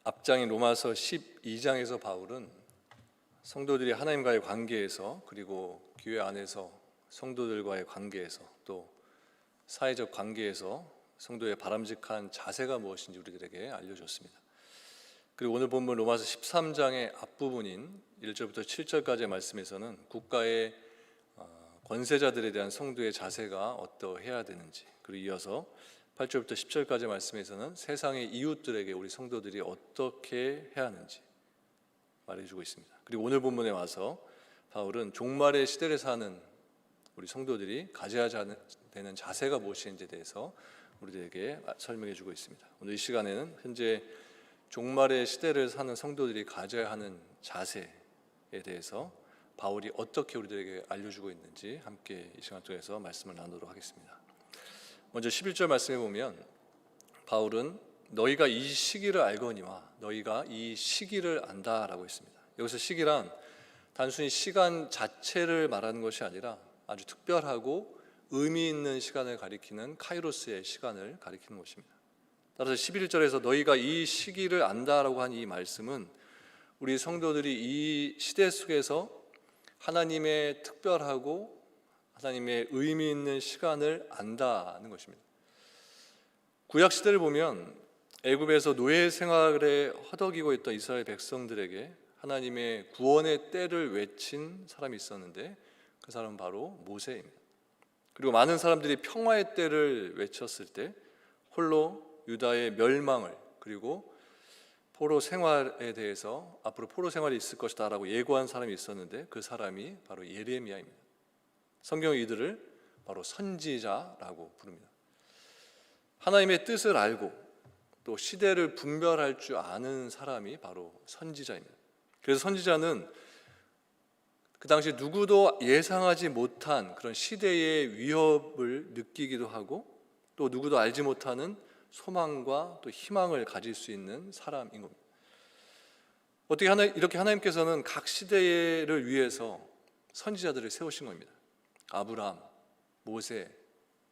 앞장인 로마서 12장에서 바울은 성도들이 하나님과의 관계에서, 그리고 교회 안에서 성도들과의 관계에서, 또 사회적 관계에서 성도의 바람직한 자세가 무엇인지 우리들에게 알려줬습니다. 그리고 오늘 본문 로마서 13장의 앞부분인 1절부터 7절까지의 말씀에서는 국가의 권세자들에 대한 성도의 자세가 어떠해야 되는지, 그리고 이어서 8절부터 10절까지 말씀에서는 세상의 이웃들에게 우리 성도들이 어떻게 해야 하는지 말해주고 있습니다. 그리고 오늘 본문에 와서 바울은 종말의 시대를 사는 우리 성도들이 가져야 되는 자세가 무엇인지에 대해서 우리들에게 설명해 주고 있습니다. 오늘 이 시간에는 현재 종말의 시대를 사는 성도들이 가져야 하는 자세에 대해서 바울이 어떻게 우리들에게 알려주고 있는지 함께 이 시간 통해서 말씀을 나누도록 하겠습니다. 먼저 11절 말씀해 보면 바울은 너희가 이 시기를 알거니와 너희가 이 시기를 안다라고 했습니다. 여기서 시기란 단순히 시간 자체를 말하는 것이 아니라 아주 특별하고 의미 있는 시간을 가리키는 카이로스의 시간을 가리키는 것입니다. 따라서 11절에서 너희가 이 시기를 안다라고 한 이 말씀은 우리 성도들이 이 시대 속에서 하나님의 특별하고 하나님의 의미 있는 시간을 안다는 것입니다. 구약 시대를 보면 애굽에서 노예 생활에 허덕이고 있던 이스라엘 백성들에게 하나님의 구원의 때를 외친 사람이 있었는데 그 사람은 바로 모세입니다. 그리고 많은 사람들이 평화의 때를 외쳤을 때 홀로 유다의 멸망을, 그리고 포로 생활에 대해서 앞으로 포로 생활이 있을 것이다 라고 예고한 사람이 있었는데 그 사람이 바로 예레미야입니다. 성경은 이들을 바로 선지자라고 부릅니다. 하나님의 뜻을 알고 또 시대를 분별할 줄 아는 사람이 바로 선지자입니다. 그래서 선지자는 그 당시 누구도 예상하지 못한 그런 시대의 위협을 느끼기도 하고 또 누구도 알지 못하는 소망과 또 희망을 가질 수 있는 사람인 겁니다. 어떻게 이렇게 하나님께서는 각 시대를 위해서 선지자들을 세우신 겁니다. 아브라함, 모세,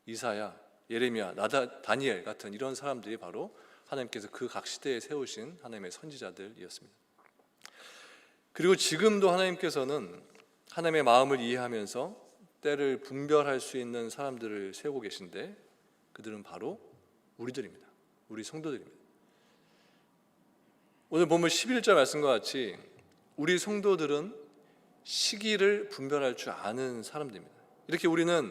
이사야, 예레미야, 다니엘 같은 이런 사람들이 바로 하나님께서 그 각 시대에 세우신 하나님의 선지자들이었습니다. 그리고 지금도 하나님께서는 하나님의 마음을 이해하면서 때를 분별할 수 있는 사람들을 세우고 계신데 그들은 바로 우리들입니다. 우리 성도들입니다. 오늘 본문 11절 말씀과 같이 우리 성도들은 시기를 분별할 줄 아는 사람들입니다. 이렇게 우리는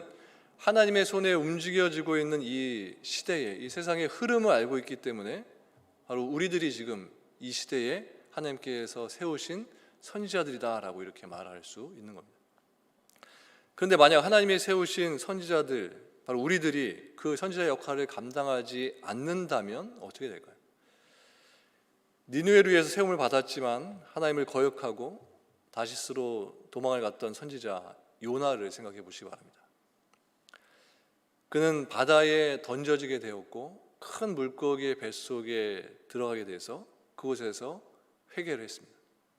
하나님의 손에 움직여지고 있는 이 시대에, 이 세상의 흐름을 알고 있기 때문에 바로 우리들이 지금 이 시대에 하나님께서 세우신 선지자들이다라고 이렇게 말할 수 있는 겁니다. 그런데 만약 하나님이 세우신 선지자들, 바로 우리들이 그 선지자 역할을 감당하지 않는다면 어떻게 될까요? 니느웨를 위해서 세움을 받았지만 하나님을 거역하고 다시스로 도망을 갔던 선지자 요나를 생각해 보시기 바랍니다. 그는 바다에 던져지게 되었고 큰 물고기의 뱃속에 들어가게 돼서 그곳에서 회개를 했습니다.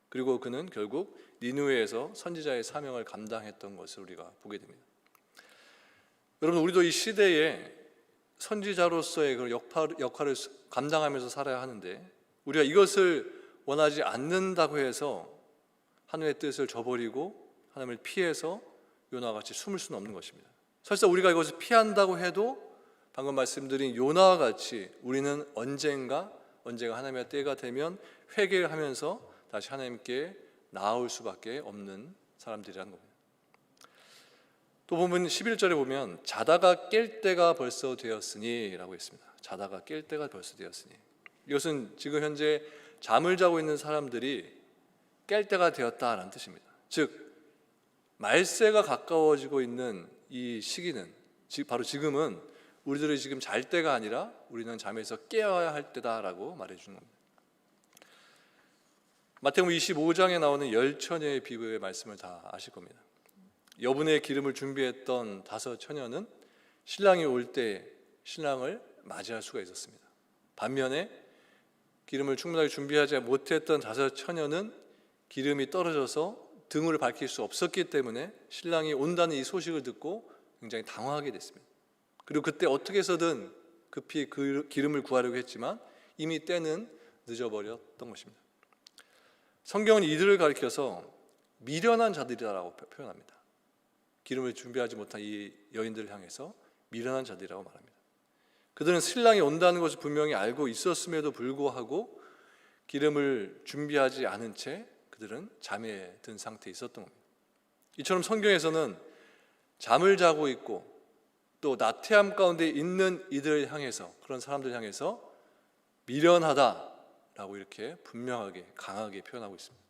그리고 그는 결국 니느웨에서 선지자의 사명을 감당했던 것을 우리가 보게 됩니다. 여러분, 우리도 이 시대에 선지자로서의 그런 역할을 감당하면서 살아야 하는데 우리가 이것을 원하지 않는다고 해서 하나님의 뜻을 저버리고 하나님을 피해서 요나와 같이 숨을 수는 없는 것입니다. 설사 우리가 이것을 피한다고 해도 방금 말씀드린 요나와 같이 우리는 언젠가 하나님의 때가 되면 회개를 하면서 다시 하나님께 나아올 수밖에 없는 사람들이라는 겁니다. 또 보면 11절에 보면 자다가 깰 때가 벌써 되었으니 라고 했습니다. 자다가 깰 때가 벌써 되었으니, 이것은 지금 현재 잠을 자고 있는 사람들이 깰 때가 되었다라는 뜻입니다. 즉 말세가 가까워지고 있는 이 시기는 바로 지금은 우리들이 지금 잘 때가 아니라 우리는 잠에서 깨어야 할 때다라고 말해주는 겁니다. 마태복음 25장에 나오는 10처녀의 비유의 말씀을 다 아실 겁니다. 여분의 기름을 준비했던 5처녀는 신랑이 올 때 신랑을 맞이할 수가 있었습니다. 반면에 기름을 충분하게 준비하지 못했던 5처녀는 기름이 떨어져서 등을 밝힐 수 없었기 때문에 신랑이 온다는 이 소식을 듣고 굉장히 당황하게 됐습니다. 그리고 그때 어떻게 해서든 급히 그 기름을 구하려고 했지만 이미 때는 늦어버렸던 것입니다. 성경은 이들을 가리켜서 미련한 자들이라고 표현합니다. 기름을 준비하지 못한 이 여인들을 향해서 미련한 자들이라고 말합니다. 그들은 신랑이 온다는 것을 분명히 알고 있었음에도 불구하고 기름을 준비하지 않은 채 그들은 잠에 든 상태에 있었던 겁니다. 이처럼 성경에서는 잠을 자고 있고 또 나태함 가운데 있는 이들을 향해서, 그런 사람들 향해서 미련하다라고 이렇게 분명하게 강하게 표현하고 있습니다.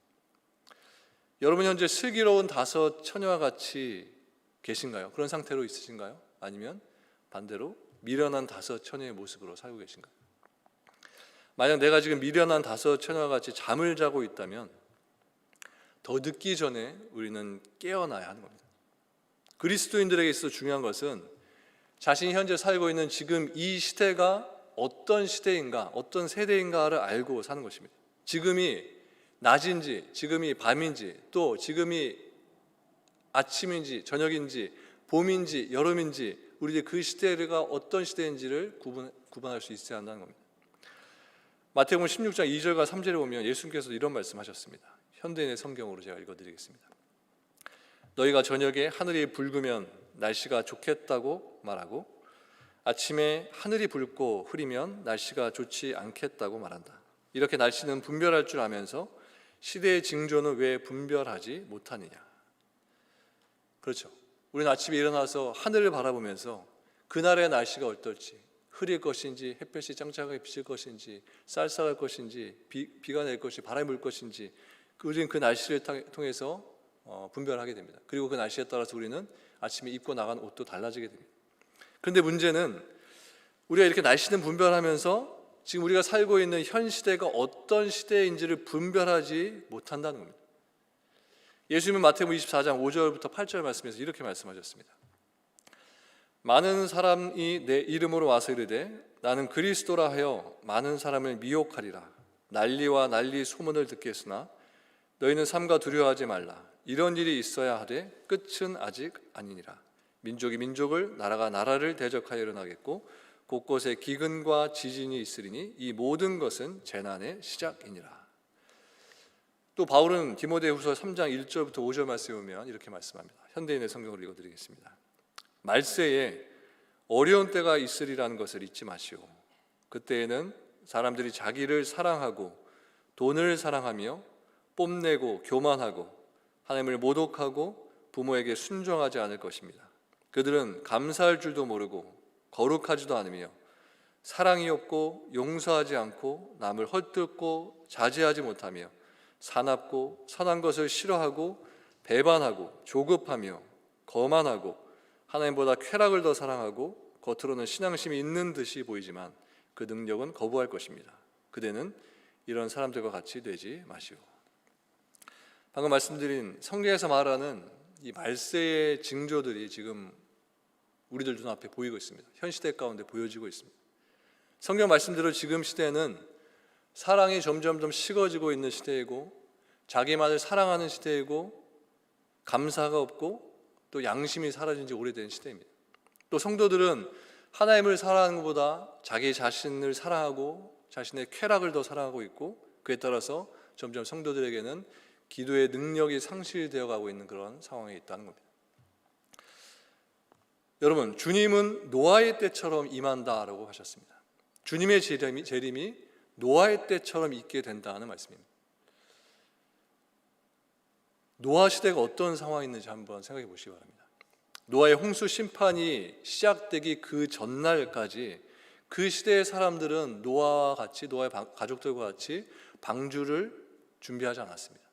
여러분 현재 슬기로운 5 처녀와 같이 계신가요? 그런 상태로 있으신가요? 아니면 반대로 미련한 5 처녀의 모습으로 살고 계신가요? 만약 내가 지금 미련한 5 처녀와 같이 잠을 자고 있다면 더 늦기 전에 우리는 깨어나야 하는 겁니다. 그리스도인들에게 있어서 중요한 것은 자신이 현재 살고 있는 지금 이 시대가 어떤 시대인가, 어떤 세대인가를 알고 사는 것입니다. 지금이 낮인지, 지금이 밤인지, 또 지금이 아침인지, 저녁인지, 봄인지, 여름인지, 우리의 그 시대가 어떤 시대인지를 구분할 수 있어야 한다는 겁니다. 마태복음 16장 2절과 3절에 보면 예수님께서 이런 말씀하셨습니다. 현대인의 성경으로 제가 읽어드리겠습니다. 너희가 저녁에 하늘이 붉으면 날씨가 좋겠다고 말하고 아침에 하늘이 붉고 흐리면 날씨가 좋지 않겠다고 말한다. 이렇게 날씨는 분별할 줄 아면서 시대의 징조는 왜 분별하지 못하느냐. 그렇죠. 우리는 아침에 일어나서 하늘을 바라보면서 그날의 날씨가 어떨지, 흐릴 것인지, 햇볕이 짱짱하게 비칠 것인지, 쌀쌀할 것인지, 비가 낼 것인지, 바람이 불 것인지, 우리는 그 날씨를 통해서 분별하게 됩니다. 그리고 그 날씨에 따라서 우리는 아침에 입고 나간 옷도 달라지게 됩니다. 그런데 문제는 우리가 이렇게 날씨는 분별하면서 지금 우리가 살고 있는 현 시대가 어떤 시대인지를 분별하지 못한다는 겁니다. 예수님은 마태복음 24장 5절부터 8절 말씀에서 이렇게 말씀하셨습니다. 많은 사람이 내 이름으로 와서 이르되 나는 그리스도라 하여 많은 사람을 미혹하리라. 난리와 난리 소문을 듣겠으나 너희는 삼가 두려워하지 말라. 이런 일이 있어야 하되 끝은 아직 아니니라. 민족이 민족을, 나라가 나라를 대적하여 일어나겠고 곳곳에 기근과 지진이 있으리니 이 모든 것은 재난의 시작이니라. 또 바울은 디모데후서 3장 1절부터 5절 말씀에 보면 이렇게 말씀합니다. 현대인의 성경으로 읽어드리겠습니다. 말세에 어려운 때가 있으리라는 것을 잊지 마시오. 그때에는 사람들이 자기를 사랑하고 돈을 사랑하며 뽐내고 교만하고 하나님을 모독하고 부모에게 순종하지 않을 것입니다. 그들은 감사할 줄도 모르고 거룩하지도 않으며 사랑이 없고 용서하지 않고 남을 헐뜯고 자제하지 못하며 사납고 선한 것을 싫어하고 배반하고 조급하며 거만하고 하나님보다 쾌락을 더 사랑하고 겉으로는 신앙심이 있는 듯이 보이지만 그 능력은 거부할 것입니다. 그대는 이런 사람들과 같이 되지 마시오. 방금 말씀드린 성경에서 말하는 이 말세의 징조들이 지금 우리들 눈앞에 보이고 있습니다. 현 시대 가운데 보여지고 있습니다. 성경 말씀대로 지금 시대는 사랑이 점점 식어지고 있는 시대이고 자기만을 사랑하는 시대이고 감사가 없고 또 양심이 사라진 지 오래된 시대입니다. 또 성도들은 하나님을 사랑하는 것보다 자기 자신을 사랑하고 자신의 쾌락을 더 사랑하고 있고 그에 따라서 점점 성도들에게는 기도의 능력이 상실되어 가고 있는 그런 상황에 있다는 겁니다. 여러분, 주님은 노아의 때처럼 임한다라고 하셨습니다. 주님의 재림이 노아의 때처럼 있게 된다는 말씀입니다. 노아 시대가 어떤 상황이 있는지 한번 생각해 보시기 바랍니다. 노아의 홍수 심판이 시작되기 그 전날까지 그 시대의 사람들은 노아와 같이, 노아의 가족들과 같이 방주를 준비하지 않았습니다.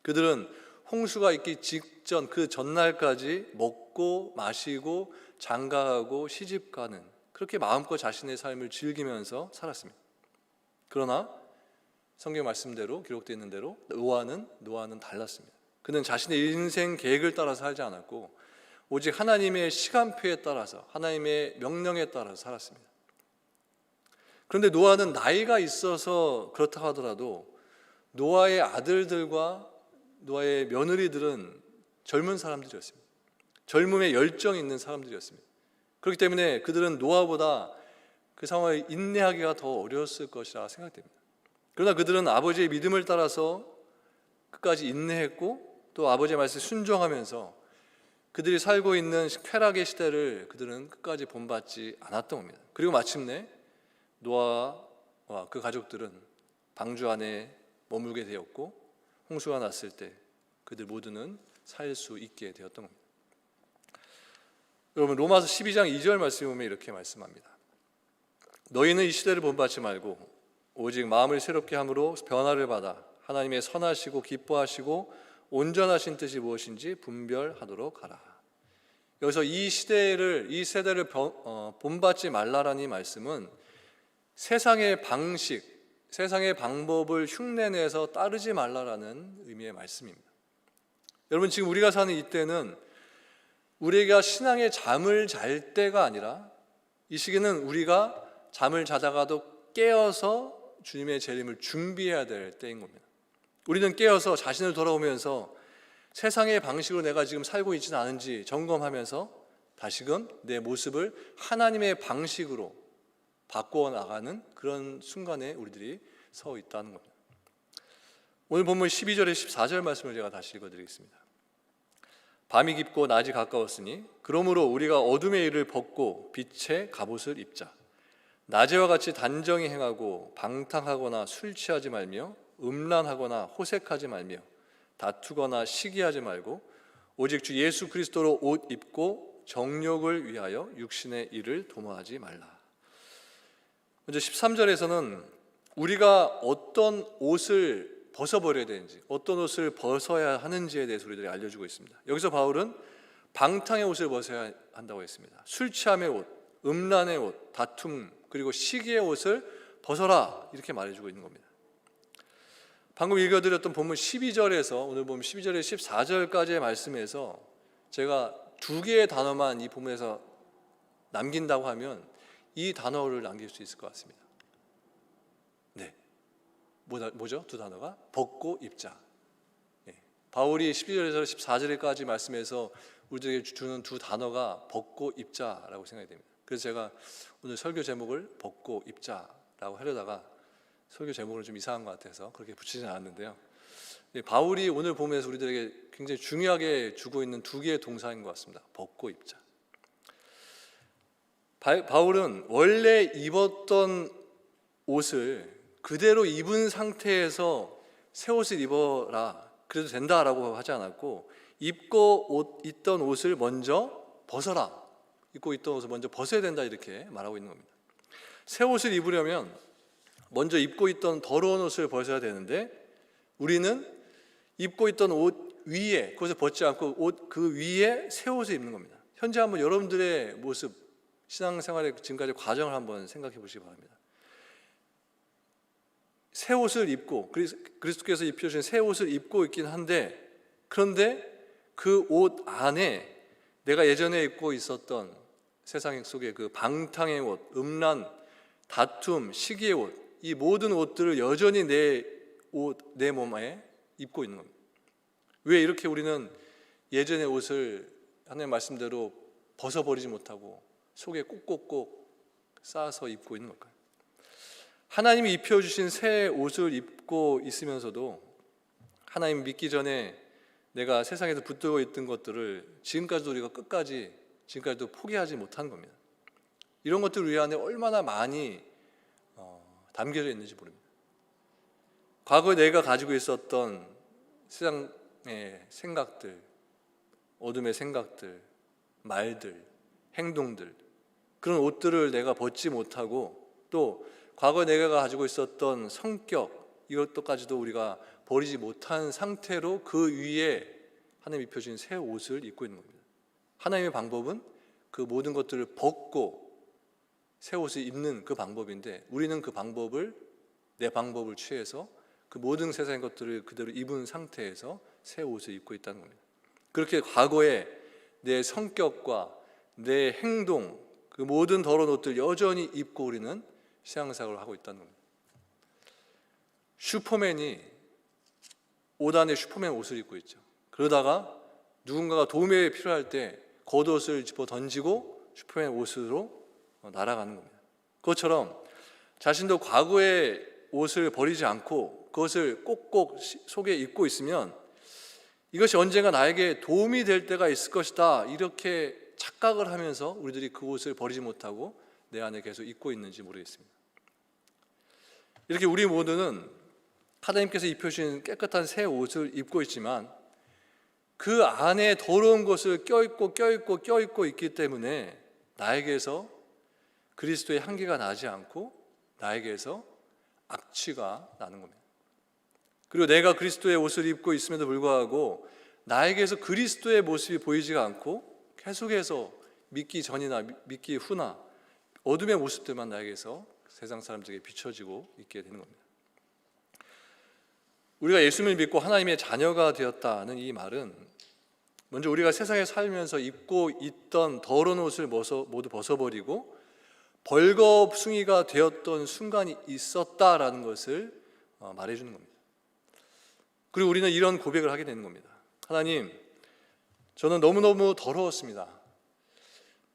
그들은 홍수가 있기 직전 그 전날까지 먹고 마시고 장가가고 시집가는, 그렇게 마음껏 자신의 삶을 즐기면서 살았습니다. 그러나 성경 말씀대로 기록되어 있는 대로 노아는 달랐습니다. 그는 자신의 인생 계획을 따라 살지 않았고 오직 하나님의 시간표에 따라서, 하나님의 명령에 따라서 살았습니다. 그런데 노아는 나이가 있어서 그렇다고 하더라도 노아의 아들들과 노아의 며느리들은 젊은 사람들이었습니다. 젊음에 열정이 있는 사람들이었습니다. 그렇기 때문에 그들은 노아보다 그 상황을 인내하기가 더 어려웠을 것이라 생각됩니다. 그러나 그들은 아버지의 믿음을 따라서 끝까지 인내했고 또 아버지의 말씀에 순종하면서 그들이 살고 있는 쾌락의 시대를 그들은 끝까지 본받지 않았던 겁니다. 그리고 마침내 노아와 그 가족들은 방주 안에 머물게 되었고 홍수가 났을 때 그들 모두는 살 수 있게 되었던 겁니다. 여러분, 로마서 12장 2절 말씀에 보면 이렇게 말씀합니다. 너희는 이 시대를 본받지 말고 오직 마음을 새롭게 함으로 변화를 받아 하나님의 선하시고 기뻐하시고 온전하신 뜻이 무엇인지 분별하도록 하라. 여기서 이 세대를 본받지 말라라는 말씀은 세상의 방식, 세상의 방법을 흉내내서 따르지 말라라는 의미의 말씀입니다. 여러분, 지금 우리가 사는 이때는 우리가 신앙의 잠을 잘 때가 아니라 이 시기는 우리가 잠을 자다가도 깨어서 주님의 재림을 준비해야 될 때인 겁니다. 우리는 깨어서 자신을 돌아보면서 세상의 방식으로 내가 지금 살고 있지는 않은지 점검하면서 다시금 내 모습을 하나님의 방식으로 바꾸어 나가는 그런 순간에 우리들이 서 있다는 겁니다. 오늘 본문 12절에 14절 말씀을 제가 다시 읽어드리겠습니다. 밤이 깊고 낮이 가까웠으니 그러므로 우리가 어둠의 일을 벗고 빛의 갑옷을 입자. 낮에와 같이 단정히 행하고 방탕하거나 술 취하지 말며 음란하거나 호색하지 말며 다투거나 시기하지 말고 오직 주 예수 그리스도로 옷 입고 정욕을 위하여 육신의 일을 도모하지 말라. 먼저 13절에서는 우리가 어떤 옷을 벗어버려야 되는지, 어떤 옷을 벗어야 하는지에 대해서 우리들이 알려주고 있습니다. 여기서 바울은 방탕의 옷을 벗어야 한다고 했습니다. 술 취함의 옷, 음란의 옷, 다툼, 그리고 시기의 옷을 벗어라, 이렇게 말해주고 있는 겁니다. 방금 읽어드렸던 본문 12절에서 오늘 본문 12절에 14절까지의 말씀에서 제가 두 개의 단어만 이 본문에서 남긴다고 하면 이 단어를 남길 수 있을 것 같습니다. 네, 뭐죠? 두 단어가 벗고 입자. 네. 바울이 12절에서 14절까지 말씀에서 우리들에게 주는 두 단어가 벗고 입자라고 생각이 됩니다. 그래서 제가 오늘 설교 제목을 벗고 입자라고 하려다가 설교 제목은 좀 이상한 것 같아서 그렇게 붙이지는 않았는데요. 바울이 오늘 보면서 우리들에게 굉장히 중요하게 주고 있는 두 개의 동사인 것 같습니다. 벗고 입자. 바울은 원래 입었던 옷을 그대로 입은 상태에서 새 옷을 입어라, 그래도 된다라고 하지 않았고, 있던 옷을 먼저 벗어라, 입고 있던 옷을 먼저 벗어야 된다, 이렇게 말하고 있는 겁니다. 새 옷을 입으려면 먼저 입고 있던 더러운 옷을 벗어야 되는데 우리는 입고 있던 옷 위에, 그것을 벗지 않고 옷 그 위에 새 옷을 입는 겁니다. 현재 한번 여러분들의 모습, 신앙생활의 지금까지 과정을 한번 생각해 보시기 바랍니다. 새 옷을 입고 그리스도께서 입혀주신 새 옷을 입고 있긴 한데, 그런데 그 옷 안에 내가 예전에 입고 있었던 세상 속의 그 방탕의 옷, 음란, 다툼, 시기의 옷, 이 모든 옷들을 여전히 내 몸에 입고 있는 겁니다. 왜 이렇게 우리는 예전의 옷을 하나님 말씀대로 벗어버리지 못하고 속에 꼭꼭꼭 쌓아서 입고 있는 걸까요? 하나님이 입혀주신 새 옷을 입고 있으면서도 하나님 믿기 전에 내가 세상에서 붙들고 있던 것들을 지금까지도 우리가 지금까지도 포기하지 못한 겁니다. 이런 것들 우리 안에 얼마나 많이 담겨져 있는지 모릅니다. 과거에 내가 가지고 있었던 세상의 생각들, 어둠의 생각들, 말들, 행동들, 그런 옷들을 내가 벗지 못하고, 또 과거에 내가 가지고 있었던 성격, 이것도까지도 우리가 버리지 못한 상태로 그 위에 하나님 입혀주신 새 옷을 입고 있는 겁니다. 하나님의 방법은 그 모든 것들을 벗고 새 옷을 입는 그 방법인데, 우리는 그 방법을, 내 방법을 취해서 그 모든 세상의 것들을 그대로 입은 상태에서 새 옷을 입고 있다는 겁니다. 그렇게 과거에 내 성격과 내 행동, 그 모든 더러운 옷들 여전히 입고 우리는 신앙생활을 하고 있다는 겁니다. 슈퍼맨이 옷 안에 슈퍼맨 옷을 입고 있죠. 그러다가 누군가가 도움이 필요할 때 겉옷을 집어 던지고 슈퍼맨 옷으로 날아가는 겁니다. 그것처럼 자신도 과거의 옷을 버리지 않고 그것을 꼭꼭 속에 입고 있으면 이것이 언젠가 나에게 도움이 될 때가 있을 것이다, 이렇게 착각을 하면서 우리들이 그 옷을 버리지 못하고 내 안에 계속 입고 있는지 모르겠습니다. 이렇게 우리 모두는 하나님께서 입혀주신 깨끗한 새 옷을 입고 있지만 그 안에 더러운 것을 껴입고 있기 때문에 나에게서 그리스도의 향기가 나지 않고 나에게서 악취가 나는 겁니다. 그리고 내가 그리스도의 옷을 입고 있음에도 불구하고 나에게서 그리스도의 모습이 보이지가 않고 계속해서 믿기 전이나 믿기 후나 어둠의 모습들만 나에게서 세상 사람들에게 비춰지고 있게 되는 겁니다. 우리가 예수님을 믿고 하나님의 자녀가 되었다는 이 말은 먼저 우리가 세상에 살면서 입고 있던 더러운 옷을 모두 벗어버리고 벌거숭이가 되었던 순간이 있었다라는 것을 말해주는 겁니다. 그리고 우리는 이런 고백을 하게 되는 겁니다. 하나님, 저는 너무너무 더러웠습니다.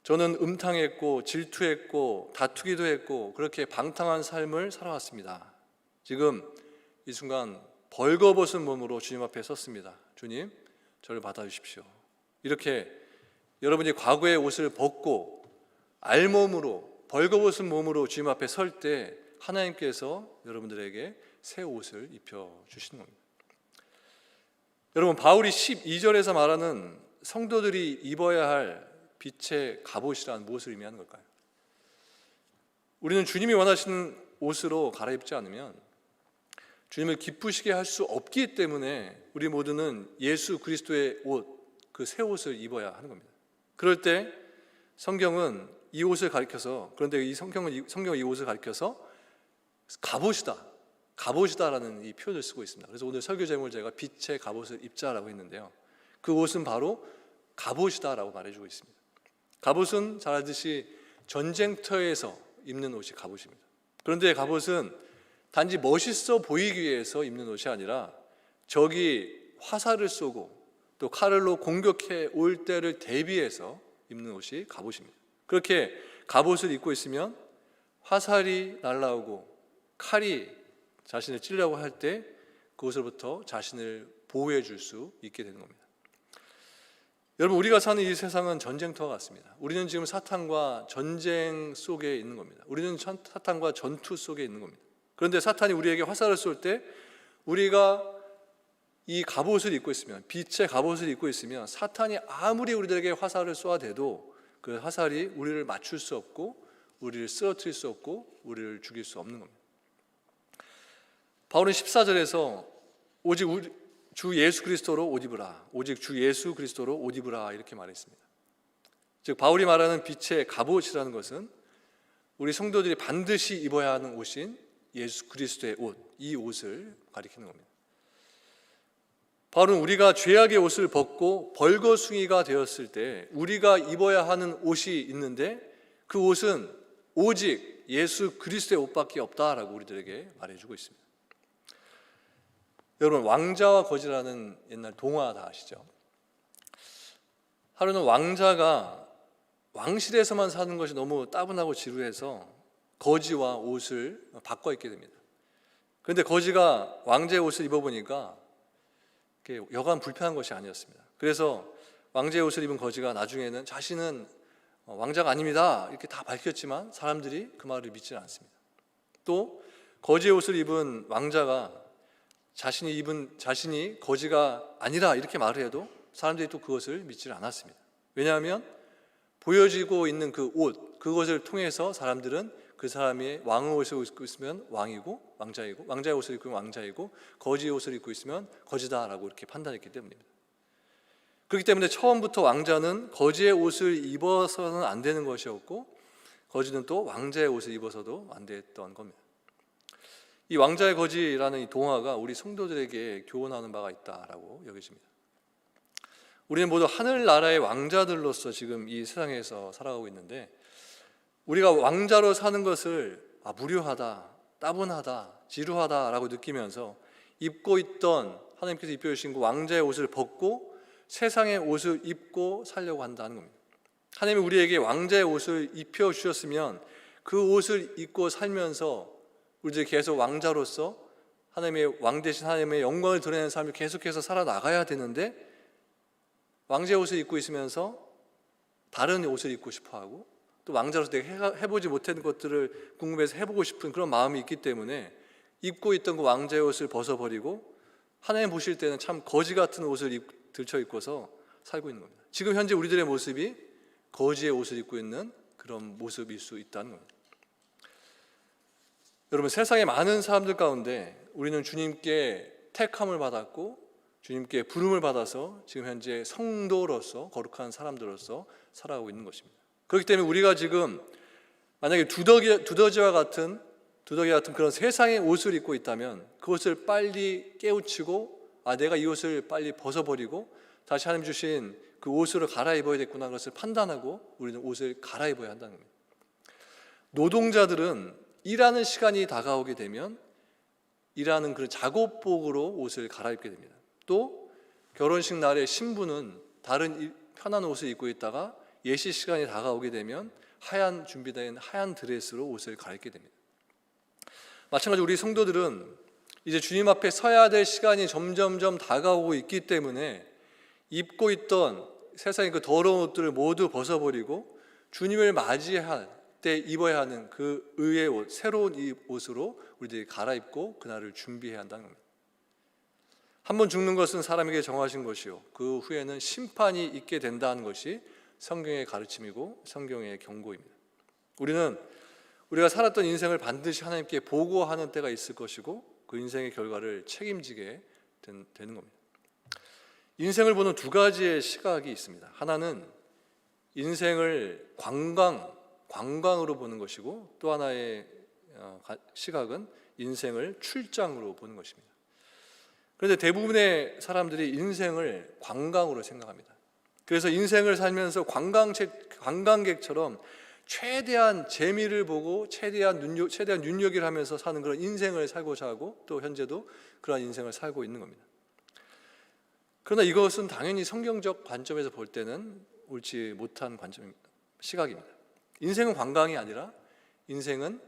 저는 음탕했고 질투했고 다투기도 했고 그렇게 방탕한 삶을 살아왔습니다. 지금 이 순간 벌거벗은 몸으로 주님 앞에 섰습니다. 주님, 저를 받아주십시오. 이렇게 여러분이 과거의 옷을 벗고 알몸으로 벌거벗은 몸으로 주님 앞에 설 때 하나님께서 여러분들에게 새 옷을 입혀주시는 겁니다. 여러분, 바울이 12절에서 말하는 성도들이 입어야 할 빛의 갑옷이란 무엇을 의미하는 걸까요? 우리는 주님이 원하시는 옷으로 갈아입지 않으면 주님을 기쁘시게 할 수 없기 때문에 우리 모두는 예수 그리스도의 옷, 그 새 옷을 입어야 하는 겁니다. 그럴 때 성경은 이 옷을 가리켜서, 그런데 이 성경은 이 옷을 가리켜서 갑옷이다라는 이 표현을 쓰고 있습니다. 그래서 오늘 설교 제목을 제가 빛의 갑옷을 입자라고 했는데요, 그 옷은 바로 갑옷이다라고 말해주고 있습니다. 갑옷은 잘 알듯이 전쟁터에서 입는 옷이 갑옷입니다. 그런데 갑옷은 단지 멋있어 보이기 위해서 입는 옷이 아니라 적이 화살을 쏘고 또 칼로 공격해 올 때를 대비해서 입는 옷이 갑옷입니다. 그렇게 갑옷을 입고 있으면 화살이 날아오고 칼이 자신을 찌르려고 할 때 그것으로부터 자신을 보호해 줄 수 있게 되는 겁니다. 여러분, 우리가 사는 이 세상은 전쟁터와 같습니다. 우리는 지금 사탄과 전쟁 속에 있는 겁니다. 우리는 사탄과 전투 속에 있는 겁니다. 그런데 사탄이 우리에게 화살을 쏠 때 우리가 이 갑옷을 입고 있으면, 빛의 갑옷을 입고 있으면 사탄이 아무리 우리들에게 화살을 쏘아대도 그 화살이 우리를 맞출 수 없고 우리를 쓰러뜨릴 수 없고 우리를 죽일 수 없는 겁니다. 바울은 14절에서 오직 주 예수 그리스도로 옷 입으라, 오직 주 예수 그리스도로 옷 입으라, 이렇게 말했습니다. 즉 바울이 말하는 빛의 갑옷이라는 것은 우리 성도들이 반드시 입어야 하는 옷인 예수 그리스도의 옷, 이 옷을 가리키는 겁니다. 바울은 우리가 죄악의 옷을 벗고 벌거숭이가 되었을 때 우리가 입어야 하는 옷이 있는데 그 옷은 오직 예수 그리스도의 옷밖에 없다라고 우리들에게 말해주고 있습니다. 여러분, 왕자와 거지라는 옛날 동화 다 아시죠? 하루는 왕자가 왕실에서만 사는 것이 너무 따분하고 지루해서 거지와 옷을 바꿔 입게 됩니다. 그런데 거지가 왕자의 옷을 입어보니까 여간 불편한 것이 아니었습니다. 그래서 왕자의 옷을 입은 거지가 나중에는 자신은 왕자가 아닙니다 이렇게 다 밝혔지만 사람들이 그 말을 믿지는 않습니다. 또 거지의 옷을 입은 왕자가 자신이 거지가 아니라 이렇게 말을 해도 사람들이 또 그것을 믿지를 않았습니다. 왜냐하면 보여지고 있는 그 옷, 그것을 통해서 사람들은 그 사람이 왕의 옷을 입고 있으면 왕이고 왕자이고, 왕자의 옷을 입고 있으면 왕자이고, 거지의 옷을 입고 있으면 거지다라고 이렇게 판단했기 때문입니다. 그렇기 때문에 처음부터 왕자는 거지의 옷을 입어서는 안 되는 것이었고 거지는 또 왕자의 옷을 입어서도 안 됐던 겁니다. 이 왕자의 거지라는 이 동화가 우리 성도들에게 교훈하는 바가 있다라고 여겨집니다. 우리는 모두 하늘나라의 왕자들로서 지금 이 세상에서 살아가고 있는데 우리가 왕자로 사는 것을 무료하다, 따분하다, 지루하다라고 느끼면서 입고 있던 하나님께서 입혀주신 그 왕자의 옷을 벗고 세상의 옷을 입고 살려고 한다는 겁니다. 하나님이 우리에게 왕자의 옷을 입혀주셨으면 그 옷을 입고 살면서 우리들이 계속 왕자로서 하나님의 왕 대신 하나님의 영광을 드러내는 삶을 계속해서 살아나가야 되는데, 왕자의 옷을 입고 있으면서 다른 옷을 입고 싶어하고, 또 왕자로서 내가 해보지 못한 것들을 궁금해서 해보고 싶은 그런 마음이 있기 때문에 입고 있던 그 왕자의 옷을 벗어버리고 하나님 보실 때는 참 거지 같은 옷을 들쳐 입고서 살고 있는 겁니다. 지금 현재 우리들의 모습이 거지의 옷을 입고 있는 그런 모습일 수 있다는 겁니다. 여러분, 세상의 많은 사람들 가운데 우리는 주님께 택함을 받았고 주님께 부름을 받아서 지금 현재 성도로서, 거룩한 사람들로서 살아가고 있는 것입니다. 그렇기 때문에 우리가 지금 만약에 두더지와 같은 그런 세상의 옷을 입고 있다면 그것을 빨리 깨우치고, 내가 이 옷을 빨리 벗어버리고 다시 하나님 주신 그 옷으로 갈아입어야겠구나, 그것을 판단하고 우리는 옷을 갈아입어야 한다는 겁니다. 노동자들은 일하는 시간이 다가오게 되면 일하는 그 작업복으로 옷을 갈아입게 됩니다. 또 결혼식 날에 신부는 다른 편한 옷을 입고 있다가 예시 시간이 다가오게 되면 준비된 하얀 드레스로 옷을 갈아입게 됩니다. 마찬가지로 우리 성도들은 이제 주님 앞에 서야 될 시간이 점점점 다가오고 있기 때문에 입고 있던 세상의 그 더러운 옷들을 모두 벗어버리고 주님을 맞이할 때 입어야 하는 그 의의 옷, 새로운 이 옷으로 우리들이 갈아입고 그날을 준비해야 한다는 겁니다. 한 번 죽는 것은 사람에게 정하신 것이요, 그 후에는 심판이 있게 된다는 것이 성경의 가르침이고 성경의 경고입니다. 우리가 살았던 인생을 반드시 하나님께 보고하는 때가 있을 것이고 그 인생의 결과를 책임지게 되는 겁니다. 인생을 보는 두 가지의 시각이 있습니다. 하나는 인생을 관광으로 보는 것이고, 또 하나의 시각은 인생을 출장으로 보는 것입니다. 그런데 대부분의 사람들이 인생을 관광으로 생각합니다. 그래서 인생을 살면서 관광객처럼 최대한 재미를 보고 최대한 눈여기를 하면서 사는 그런 인생을 살고자 하고, 또 현재도 그런 인생을 살고 있는 겁니다. 그러나 이것은 당연히 성경적 관점에서 볼 때는 옳지 못한 시각입니다. 인생은 관광이 아니라 인생은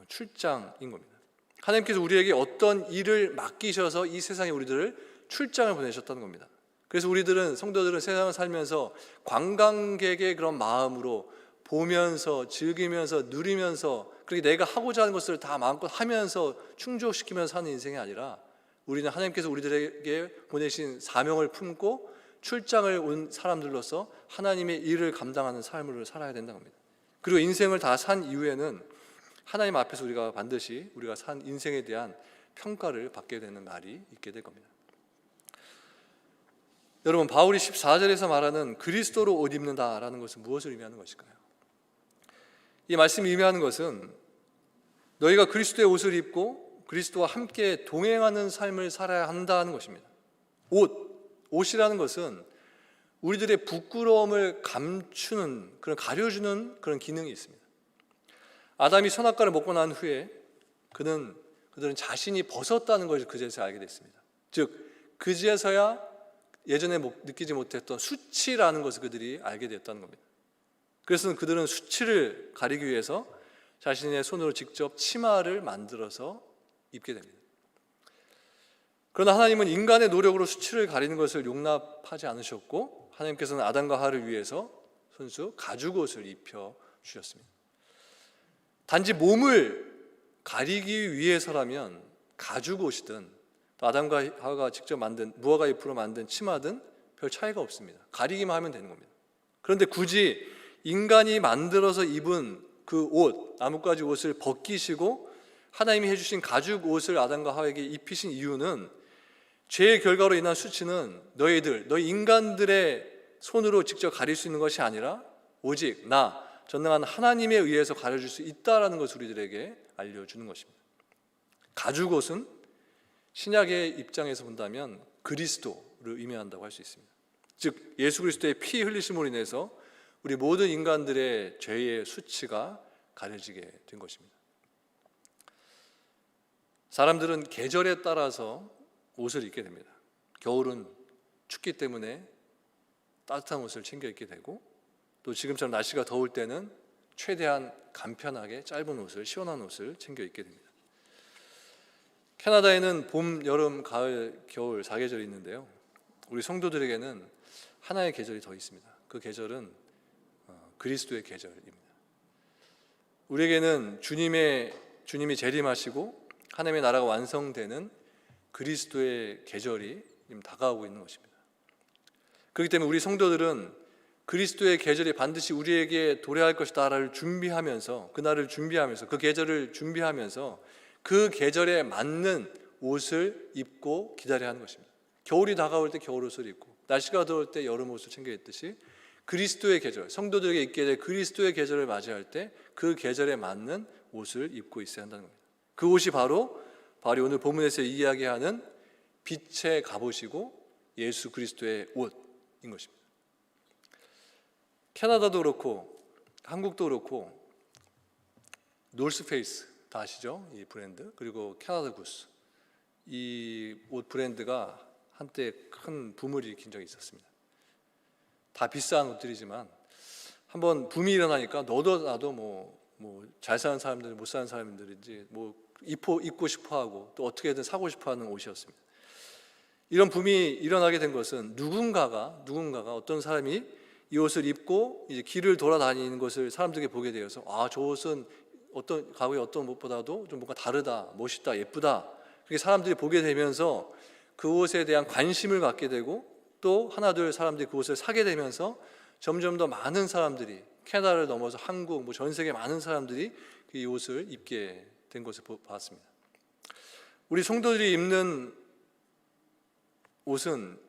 출장인 겁니다. 하나님께서 우리에게 어떤 일을 맡기셔서 이 세상에 우리들을 출장을 보내셨다는 겁니다. 그래서 성도들은 세상을 살면서 관광객의 그런 마음으로 보면서 즐기면서 누리면서, 그렇게 내가 하고자 하는 것을 다 마음껏 하면서 충족시키면서 사는 인생이 아니라, 우리는 하나님께서 우리들에게 보내신 사명을 품고 출장을 온 사람들로서 하나님의 일을 감당하는 삶을 살아야 된다는 겁니다. 그리고 인생을 다 산 이후에는 하나님 앞에서 반드시 우리가 산 인생에 대한 평가를 받게 되는 날이 있게 될 겁니다. 여러분, 바울이 14절에서 말하는 그리스도로 옷 입는다라는 것은 무엇을 의미하는 것일까요? 이 말씀이 의미하는 것은 너희가 그리스도의 옷을 입고 그리스도와 함께 동행하는 삶을 살아야 한다는 것입니다. 옷이라는 것은 우리들의 부끄러움을 가려주는 그런 기능이 있습니다. 아담이 선악과를 먹고 난 후에 그들은 자신이 벗었다는 것을 그제서야 알게 됐습니다. 즉, 그제서야 예전에 느끼지 못했던 수치라는 것을 그들이 알게 됐다는 겁니다. 그래서 그들은 수치를 가리기 위해서 자신의 손으로 직접 치마를 만들어서 입게 됩니다. 그러나 하나님은 인간의 노력으로 수치를 가리는 것을 용납하지 않으셨고, 하나님께서는 아담과 하와를 위해서 손수 가죽옷을 입혀 주셨습니다. 단지 몸을 가리기 위해서라면 가죽옷이든 또 아담과 하와가 직접 만든 무화과 잎으로 만든 치마든 별 차이가 없습니다. 가리기만 하면 되는 겁니다. 그런데 굳이 인간이 만들어서 입은 그 옷, 나뭇가지 옷을 벗기시고 하나님이 해주신 가죽 옷을 아담과 하와에게 입히신 이유는, 죄의 결과로 인한 수치는 너희 인간들의 손으로 직접 가릴 수 있는 것이 아니라 오직 전능한 하나님에 의해서 가려줄 수 있다라는 것을 우리들에게 알려주는 것입니다. 가죽 옷은 신약의 입장에서 본다면 그리스도를 의미한다고 할 수 있습니다. 즉, 예수 그리스도의 피 흘리심으로 인해서 우리 모든 인간들의 죄의 수치가 가려지게 된 것입니다. 사람들은 계절에 따라서 옷을 입게 됩니다. 겨울은 춥기 때문에 따뜻한 옷을 챙겨 입게 되고, 또 지금처럼 날씨가 더울 때는 최대한 간편하게 짧은 옷을, 시원한 옷을 챙겨 입게 됩니다. 캐나다에는 봄, 여름, 가을, 겨울 4계절이 있는데요. 우리 성도들에게는 하나의 계절이 더 있습니다. 그 계절은 그리스도의 계절입니다. 우리에게는 주님이 재림하시고 하나님의 나라가 완성되는 그리스도의 계절이 지금 다가오고 있는 것입니다. 그렇기 때문에 우리 성도들은 그리스도의 계절이 반드시 우리에게 도래할 것이다를 준비하면서, 그날을 준비하면서, 그 계절을 준비하면서 그 계절에 맞는 옷을 입고 기다려야 하는 것입니다. 겨울이 다가올 때 겨울 옷을 입고, 날씨가 더울 때 여름 옷을 챙겨 입듯이 그리스도의 계절, 성도들에게 있게 될 그리스도의 계절을 맞이할 때 그 계절에 맞는 옷을 입고 있어야 한다는 겁니다. 그 옷이 바로 오늘 본문에서 이야기하는 빛의 갑옷이고 예수 그리스도의 옷인 것입니다. 캐나다도 그렇고 한국도 그렇고 노스페이스 다 아시죠? 이 브랜드, 그리고 캐나다 구스, 이 옷 브랜드가 한때 큰 붐을 일으킨 적이 있었습니다. 다 비싼 옷들이지만 한번 붐이 일어나니까 너도 나도 뭐 잘 사는 사람들, 못 사는 사람들인지 뭐 입고 싶어하고 또 어떻게든 사고 싶어하는 옷이었습니다. 이런 붐이 일어나게 된 것은 누군가가 어떤 사람이 이 옷을 입고 이제 길을 돌아다니는 것을 사람들에게 보게 되어서, 저 옷은 어떤 가구의 어떤 옷보다도 좀 뭔가 다르다, 멋있다, 예쁘다, 그렇게 사람들이 보게 되면서 그 옷에 대한 관심을 갖게 되고, 또 하나둘 사람들이 그 옷을 사게 되면서 점점 더 많은 사람들이, 캐나다를 넘어서 한국, 전 세계 많은 사람들이 이 옷을 입게 된 것을 봤습니다. 우리 성도들이 입는 옷은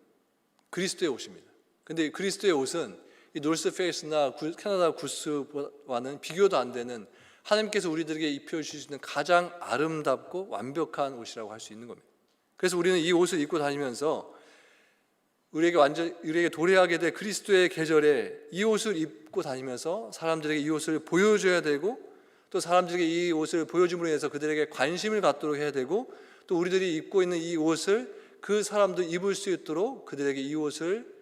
그리스도의 옷입니다. 근데 그리스도의 옷은 이 노스페이스나 캐나다 구스와는 비교도 안 되는, 하나님께서 우리들에게 입혀주실 수 있는 가장 아름답고 완벽한 옷이라고 할 수 있는 겁니다. 그래서 우리는 이 옷을 입고 다니면서 우리에게 도래하게 될 그리스도의 계절에 이 옷을 입고 다니면서 사람들에게 이 옷을 보여줘야 되고, 또 사람들에게 이 옷을 보여줌으로 인해서 그들에게 관심을 갖도록 해야 되고, 또 우리들이 입고 있는 이 옷을 그 사람도 입을 수 있도록 그들에게 이 옷을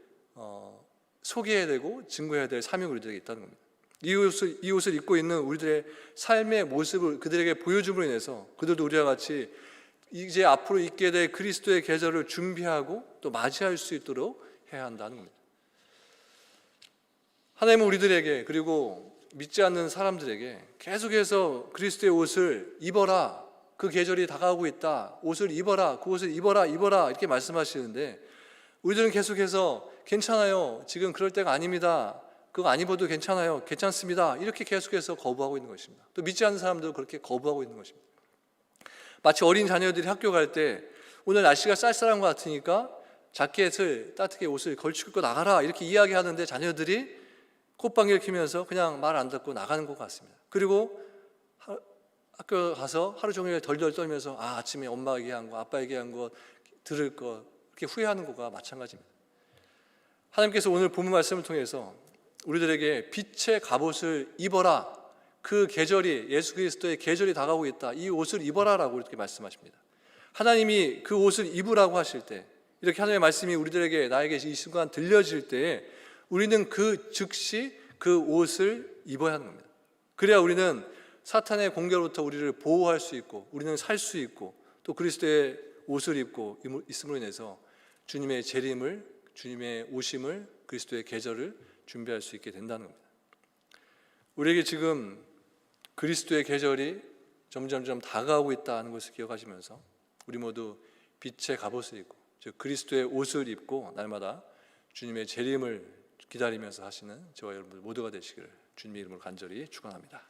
소개해야 되고 증거해야 될 사명이 우리들에게 있다는 겁니다. 이 옷을 입고 있는 우리들의 삶의 모습을 그들에게 보여줌으로 인해서 그들도 우리와 같이 이제 앞으로 있게 될 그리스도의 계절을 준비하고 또 맞이할 수 있도록 해야 한다는 겁니다. 하나님은 우리들에게, 그리고 믿지 않는 사람들에게 계속해서 그리스도의 옷을 입어라, 그 계절이 다가오고 있다, 옷을 입어라, 그 옷을 입어라 이렇게 말씀하시는데, 우리들은 계속해서 괜찮아요, 지금 그럴 때가 아닙니다, 그거 안 입어도 괜찮아요, 괜찮습니다, 이렇게 계속해서 거부하고 있는 것입니다. 또 믿지 않는 사람들도 그렇게 거부하고 있는 것입니다. 마치 어린 자녀들이 학교 갈 때 오늘 날씨가 쌀쌀한 것 같으니까 자켓을, 따뜻하게 옷을 걸치고 입고 나가라, 이렇게 이야기하는데 자녀들이 콧방귀를 뀌면서 그냥 말 안 듣고 나가는 것 같습니다. 그리고 학교 가서 하루 종일 덜덜 떨면서 아침에 엄마 얘기한 거, 아빠 얘기한 거 들을 거, 이렇게 후회하는 것과 마찬가지입니다. 하나님께서 오늘 본문 말씀을 통해서 우리들에게 빛의 갑옷을 입어라, 그 계절이, 예수 그리스도의 계절이 다가오고 있다, 이 옷을 입어라라고 이렇게 말씀하십니다. 하나님이 그 옷을 입으라고 하실 때, 이렇게 하나님의 말씀이 우리들에게, 나에게 이 순간 들려질 때에 우리는 그 즉시 그 옷을 입어야 하는 겁니다. 그래야 우리는 사탄의 공격으로부터 우리를 보호할 수 있고, 우리는 살 수 있고, 또 그리스도의 옷을 입고 있음으로 인해서 주님의 재림을, 주님의 오심을, 그리스도의 계절을 준비할 수 있게 된다는 겁니다. 우리에게 지금 그리스도의 계절이 점점점 다가오고 있다는 것을 기억하시면서 우리 모두 빛의 갑옷을 입고, 즉 그리스도의 옷을 입고 날마다 주님의 재림을 기다리면서 하시는 저와 여러분들 모두가 되시기를 주님의 이름으로 간절히 축원합니다.